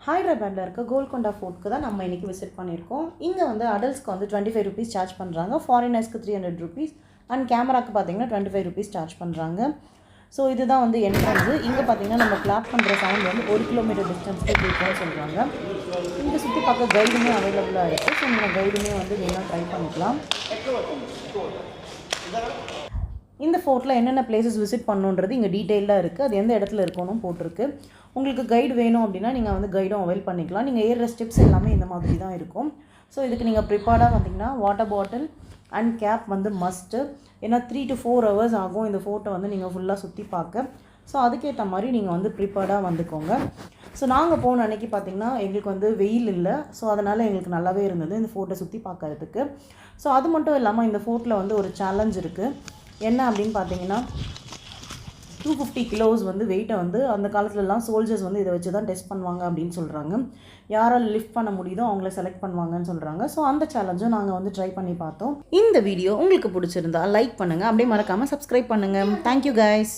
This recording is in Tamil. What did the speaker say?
ஹைதராபாத்தில் இருக்க கோல்கொண்டா ஃபோர்ட்க்கு தான் நம்ம இன்றைக்கி விசிட் பண்ணியிருக்கோம். இங்கே வந்து அடல்ட்ஸ்க்கு வந்து ₹25 சார்ஜ் பண்ணுறாங்க, ஃபாரினர்ஸ்க்கு ₹300 அண்ட் கேமராக்கு பார்த்தீங்கன்னா ₹25 சார்ஜ் பண்ணுறாங்க. ஸோ இதுதான் வந்து என்ட்ரன்ஸு. இங்கே பார்த்தீங்கன்னா நம்ம கிளாப் பண்ணுற சவுண்ட் வந்து 1 கிலோமீட்டர் டிஸ்டன்ஸ்க்கு கேட்கும்னு சொல்கிறாங்க. இங்கே சுற்றி பார்க்க கைடுமே அவைலபிளாக இருக்குது. ஸோ நீங்கள் கைடுமே வந்து வேணால் ட்ரை பண்ணிக்கலாம். இந்த ஃபோர்ட்டில் என்னென்ன பிளேசஸ் விசிட் பண்ணுன்றது இங்கே டீட்டெயிலாக இருக்குது. அது எந்த இடத்துல இருக்கணும் போட்டிருக்கு. உங்களுக்கு கைடு வேணும் அப்படின்னா நீங்கள் வந்து கைடும் அவைல் பண்ணிக்கலாம். நீங்கள் ஏறுற ஸ்டெப்ஸ் எல்லாமே இந்த மாதிரி தான் இருக்கும். ஸோ இதுக்கு நீங்கள் ப்ரிப்பேர்டாக பார்த்தீங்கன்னா வாட்டர் பாட்டில் அண்ட் கேப் வந்து மஸ்ட்டு. ஏன்னா 3 to 4 hours ஆகும் இந்த ஃபோர்ட்டை வந்து நீங்கள் ஃபுல்லாக சுற்றி பார்க்க. ஸோ அதுக்கேற்ற மாதிரி நீங்கள் வந்து ப்ரிப்பேர்டாக வந்துக்கோங்க. ஸோ நாங்கள் போன அன்றைக்கி பார்த்திங்கன்னா எங்களுக்கு வந்து வெயில் இல்லை. ஸோ அதனால் எங்களுக்கு நல்லாவே இருந்தது இந்த ஃபோர்ட்டை சுற்றி பார்க்கறதுக்கு. ஸோ அது மட்டும் இல்லாமல் இந்த ஃபோர்ட்டில் வந்து ஒரு சேலஞ்ச் இருக்குது. என்ன அப்படின்னு பார்த்தீங்கன்னா 250 கிலோஸ் வந்து வெயிட்டை வந்து அந்த காலத்துலலாம் சோல்ஜர்ஸ் வந்து இதை வச்சு தான் டெஸ்ட் பண்ணுவாங்க அப்படின்னு சொல்கிறாங்க. யாரால் லிஃப்ட் பண்ண முடியுதோ அவங்கள செலக்ட் பண்ணுவாங்கன்னு சொல்கிறாங்க. ஸோ அந்த சேலஞ்சும் நாங்கள் வந்து ட்ரை பண்ணி பார்த்தோம். இந்த வீடியோ உங்களுக்கு பிடிச்சிருந்தா லைக் பண்ணுங்கள், அப்படியே மறக்காமல் சப்ஸ்கிரைப் பண்ணுங்கள். Thank you guys.